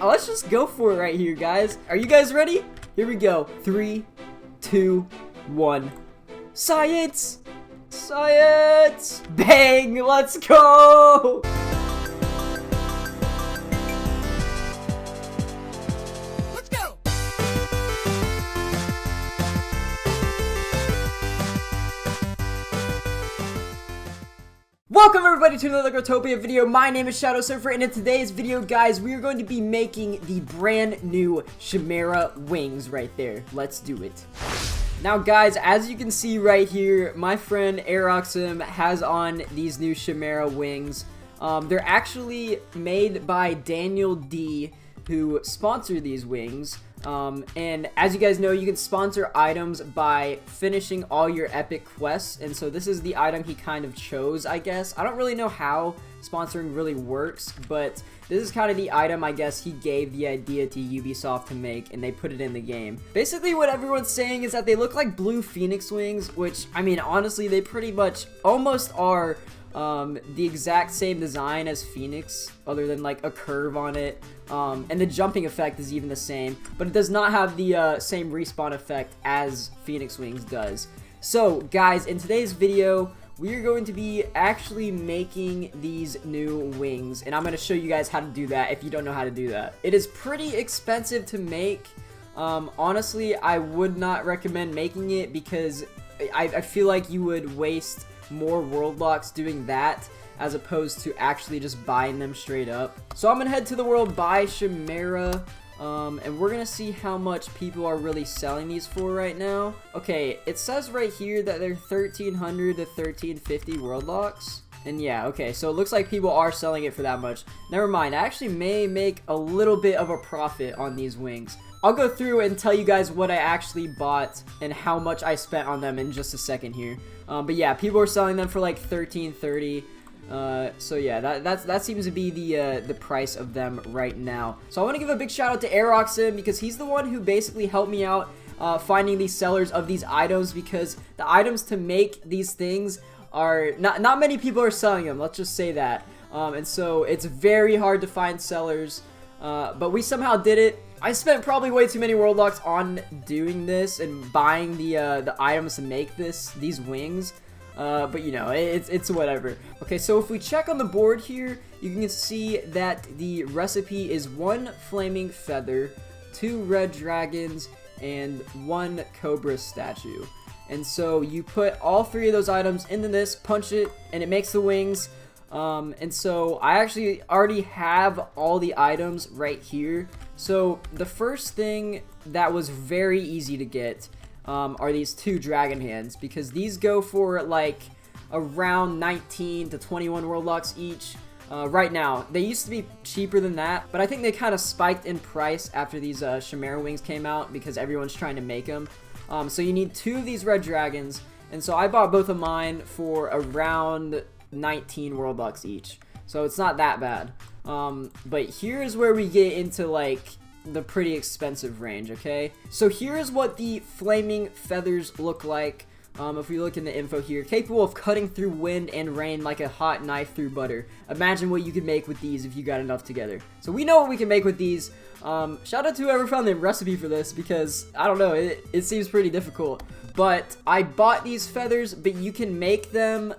let's just go for it right here, guys. Are you guys ready? Here we go. 3, 2, 1. Science! Science! Bang! Let's go! Welcome everybody to another Growtopia video. My name is ShadowSurfer, and in today's video, guys, we are going to be making the brand new CHIMERA wings right there. Let's do it. Now, guys, as you can see right here, my friend Aeroxim has on these new CHIMERA wings. They're actually made by Daniel D, who sponsored these wings. And as you guys know, you can sponsor items by finishing all your epic quests, and so this is the item he kind of chose, I guess. I don't really know how sponsoring really works, but this is kind of the item I guess he gave the idea to Ubisoft to make, and they put it in the game. Basically what everyone's saying is that they look like blue phoenix wings, which, I mean, honestly, they pretty much almost are the exact same design as Phoenix, other than like a curve on it, and the jumping effect is even the same, but it does not have the same respawn effect as Phoenix Wings does. So guys, in today's video we are going to be actually making these new wings, and I'm going to show you guys how to do that if you don't know how to do that. It is pretty expensive to make. Honestly, I would not recommend making it because I feel like you would waste more world locks doing that as opposed to actually just buying them straight up. So I'm gonna head to the world, buy CHIMERA, and we're gonna see how much people are really selling these for right now. Okay, it says right here that they're 1300 to 1350 world locks. And yeah, okay, so it looks like people are selling it for that much. Never mind, I actually may make a little bit of a profit on these wings. I'll go through and tell you guys what I actually bought and how much I spent on them in just a second here. But yeah, people are selling them for like 1330. So yeah, that seems to be the price of them right now. So I want to give a big shout out to Aeroxim because he's the one who basically helped me out finding these sellers of these items, because the items to make these things are not many people are selling them. Let's just say that. And so it's very hard to find sellers. But we somehow did it. I spent probably way too many world locks on doing this and buying the items to make these wings. But you know, it's whatever. Okay, so if we check on the board here, you can see that the recipe is 1 flaming feather, 2 red dragons, and 1 cobra statue. And so you put all 3 of those items into this, punch it, and it makes the wings. And so I actually already have all the items right here. So the first thing that was very easy to get are these 2 dragon hands, because these go for like around 19 to 21 world locks each right now. They used to be cheaper than that, but I think they kind of spiked in price after these CHIMERA wings came out because everyone's trying to make them. So you need 2 of these red dragons, and so I bought both of mine for around 19 world locks each, so it's not that bad. But here's where we get into like the pretty expensive range. Okay, so here's what the flaming feathers look like. If we look in the info here, capable of cutting through wind and rain like a hot knife through butter. Imagine what you could make with these if you got enough together. So we know what we can make with these. Shout out to whoever found the recipe for this, because I don't know, it seems pretty difficult. But I bought these feathers, but you can make them.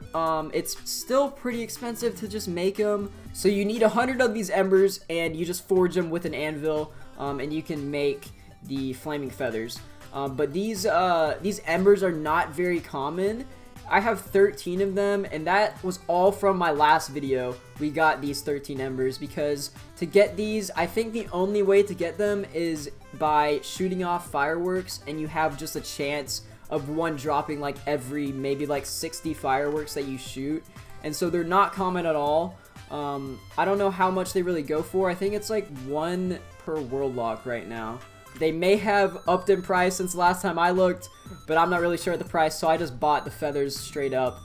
It's still pretty expensive to just make them. So you need 100 of these embers, and you just forge them with an anvil, and you can make the flaming feathers. But these embers are not very common. I have 13 of them, and that was all from my last video. We got these 13 embers because to get these, I think the only way to get them is by shooting off fireworks, and you have just a chance of one dropping like every maybe like 60 fireworks that you shoot, and so they're not common at all. I don't know how much they really go for. I think it's like 1 per world lock right now. They may have upped in price since the last time I looked, but I'm not really sure at the price, so I just bought the feathers straight up.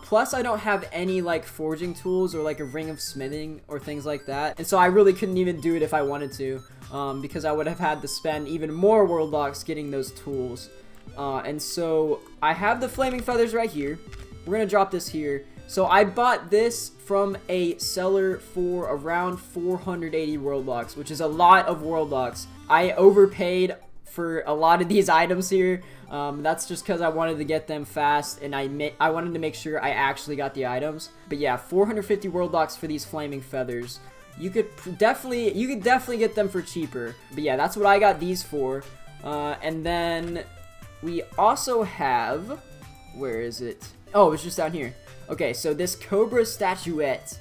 Plus, I don't have any like forging tools or like a ring of smithing or things like that, and so I really couldn't even do it if I wanted to, because I would have had to spend even more world locks getting those tools. And so I have the flaming feathers right here. We're gonna drop this here. So I bought this from a seller for around 480 world locks, which is a lot of world locks. I overpaid for a lot of these items here. That's just because I wanted to get them fast, and I wanted to make sure I actually got the items. But yeah, 450 world locks for these flaming feathers. You could definitely get them for cheaper. But yeah, that's what I got these for. And then we also have, where is it? Oh, it's just down here. Okay, so this Cobra statuette.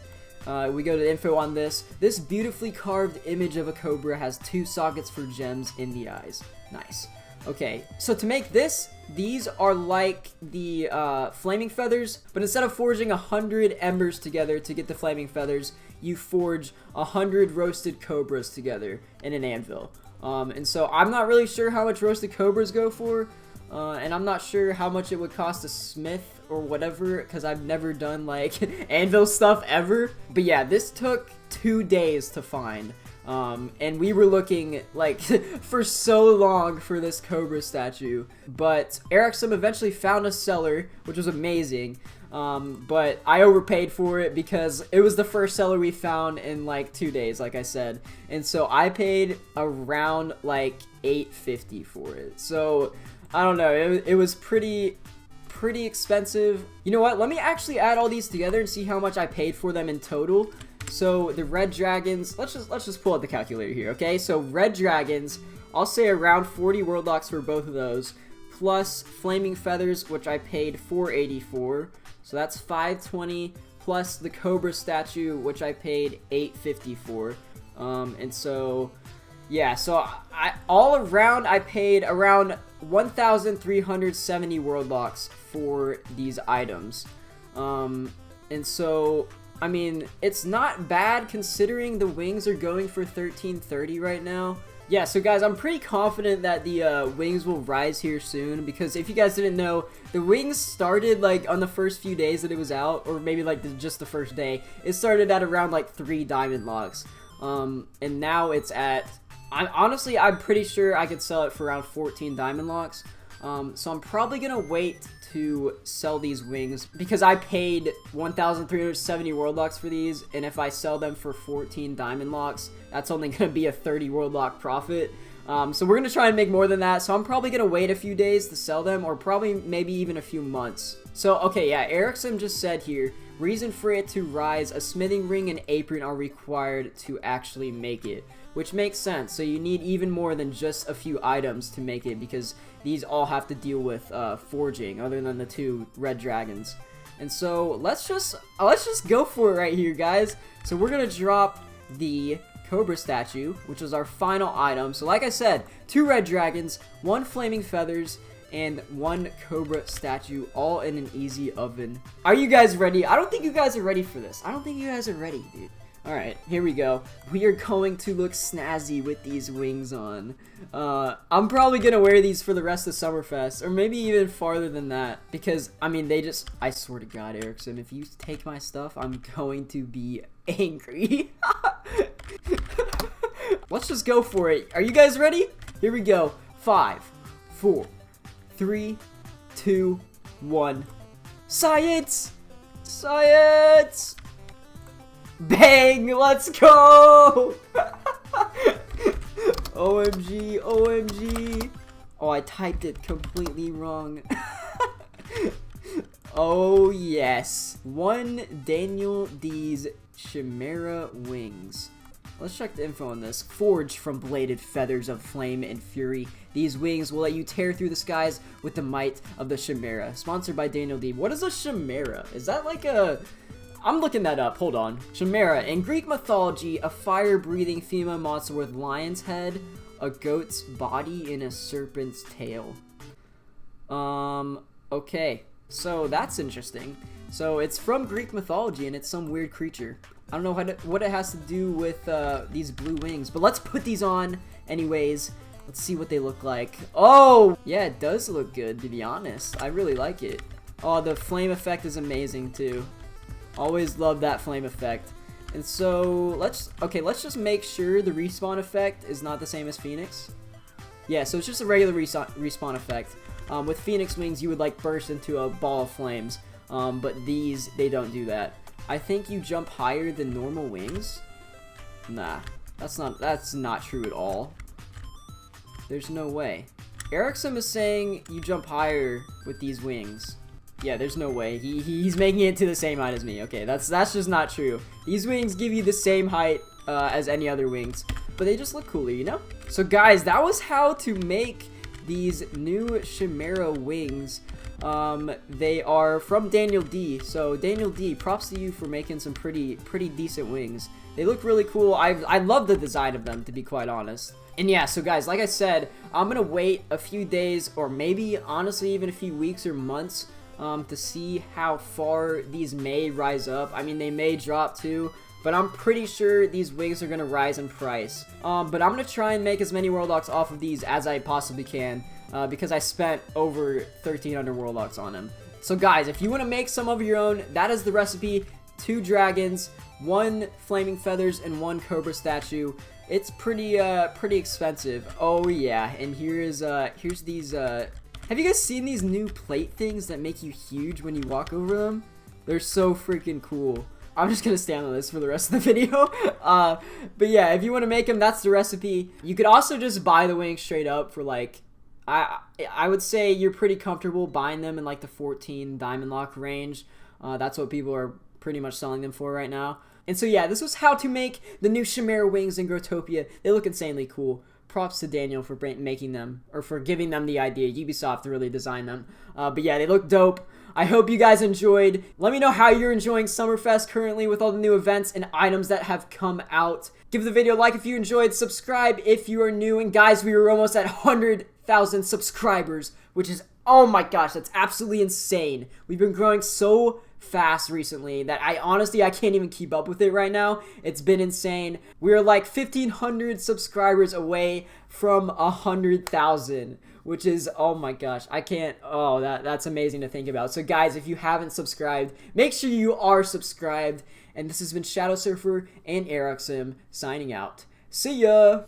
We go to the info on this. This beautifully carved image of a cobra has 2 sockets for gems in the eyes. Nice. Okay, so to make this, these are like the flaming feathers, but instead of forging 100 embers together to get the flaming feathers, you forge 100 roasted cobras together in an anvil. And so I'm not really sure how much roasted cobras go for, and I'm not sure how much it would cost a smith or whatever, because I've never done like anvil stuff ever. But yeah, this took 2 days to find. And we were looking like for so long for this cobra statue, but Ericsson eventually found a seller, which was amazing. But I overpaid for it because it was the first seller we found in like 2 days, like I said. And so I paid around like $850 for it. So I don't know, it was pretty expensive. You know what? Let me actually add all these together and see how much I paid for them in total. So the red dragons, let's just pull out the calculator here, okay? So red dragons, I'll say around 40 world locks for both of those, plus flaming feathers, which I paid $480 for. So that's $520, plus the cobra statue, which I paid $850 for. And so yeah, so all around I paid around 1,370 world locks for these items. And so I mean, it's not bad considering the wings are going for 1330 right now. Yeah, so guys, I'm pretty confident that the wings will rise here soon, because if you guys didn't know, the wings started like on the first few days that it was out, or maybe like just the first day. It started at around like 3 diamond locks, and now it's at, I'm pretty sure I could sell it for around 14 diamond locks. So I'm probably gonna wait to sell these wings because I paid 1,370 world locks for these, and if I sell them for 14 diamond locks, that's only gonna be a 30 world lock profit. So we're gonna try and make more than that, so I'm probably gonna wait a few days to sell them, or probably maybe even a few months. So okay, yeah, Ericsson just said here, reason for it to rise, a smithing ring and apron are required to actually make it. Which makes sense, so you need even more than just a few items to make it, because these all have to deal with forging, other than the 2 red dragons. And so let's just go for it right here, guys. So we're gonna drop the cobra statue, which is our final item. So like I said, 2 red dragons, 1 flaming feathers, and 1 cobra statue, all in an easy oven. Are you guys ready? I don't think you guys are ready for this. I don't think you guys are ready, dude. Alright, here we go. We are going to look snazzy with these wings on. I'm probably gonna wear these for the rest of Summerfest, or maybe even farther than that, because, I mean, I swear to God, Ericsson, if you take my stuff, I'm going to be angry. Let's just go for it. Are you guys ready? Here we go. 5, 4, 3, 2, 1. Science! Science! Bang! Let's go! OMG, OMG. Oh, I typed it completely wrong. Oh, yes. 1 Daniel D's Chimera Wings. Let's check the info on this. Forged from bladed feathers of flame and fury, these wings will let you tear through the skies with the might of the Chimera. Sponsored by Daniel D. What is a Chimera? Is that like a... I'm looking that up, hold on. Chimera. In Greek mythology, a fire-breathing female monster with lion's head, a goat's body, and a serpent's tail. Okay. So that's interesting. So it's from Greek mythology, and it's some weird creature. I don't know what it has to do with these blue wings, but let's put these on anyways. Let's see what they look like. Oh! Yeah, it does look good, to be honest. I really like it. Oh, the flame effect is amazing, too. Always love that flame effect. And so let's just make sure the respawn effect is not the same as Phoenix. Yeah, so it's just a regular respawn effect. With Phoenix wings, you would like burst into a ball of flames. but these, they don't do that. I think you jump higher than normal wings. Nah, that's not true at all. There's no way. Ericsson is saying you jump higher with these wings. Yeah, there's no way. He's making it to the same height as me. Okay, that's just not true. These wings give you the same height as any other wings, but they just look cooler, you know? So guys, that was how to make these new Chimera wings. They are from Daniel D. So Daniel D, props to you for making some pretty decent wings. They look really cool. I love the design of them, to be quite honest. And yeah, so guys, like I said, I'm gonna wait a few days, or maybe honestly even a few weeks or months, to see how far these may rise up. I mean, they may drop too, but I'm pretty sure these wings are gonna rise in price. But I'm gonna try and make as many Worldox off of these as I possibly can, because I spent over 1,300 Worldox on them. So guys, if you want to make some of your own, that is the recipe. 2 dragons, 1 flaming feathers, and 1 cobra statue. It's pretty expensive. Oh yeah, and here's these. Have you guys seen these new plate things that make you huge when you walk over them? They're so freaking cool. I'm just gonna stand on this for the rest of the video. But yeah, if you want to make them, that's the recipe. You could also just buy the wings straight up for like, I would say you're pretty comfortable buying them in like the 14 diamond lock range. That's what people are pretty much selling them for right now. And so yeah, this was how to make the new Chimera wings in Growtopia. They look insanely cool. Props to Daniel for making them, or for giving them the idea. Ubisoft really designed them. But yeah, they look dope. I hope you guys enjoyed. Let me know how you're enjoying Summerfest currently with all the new events and items that have come out. Give the video a like if you enjoyed. Subscribe if you are new. And guys, we were almost at 100,000 subscribers, which is, oh my gosh, that's absolutely insane. We've been growing so fast recently that I can't even keep up with it right now. It's been insane. We're like 1,500 subscribers away from 100,000, which is, oh my gosh, I can't, oh, that's amazing to think about. So guys, if you haven't subscribed, make sure you are subscribed. And this has been ShadowSurfer and Ericsson signing out. See ya!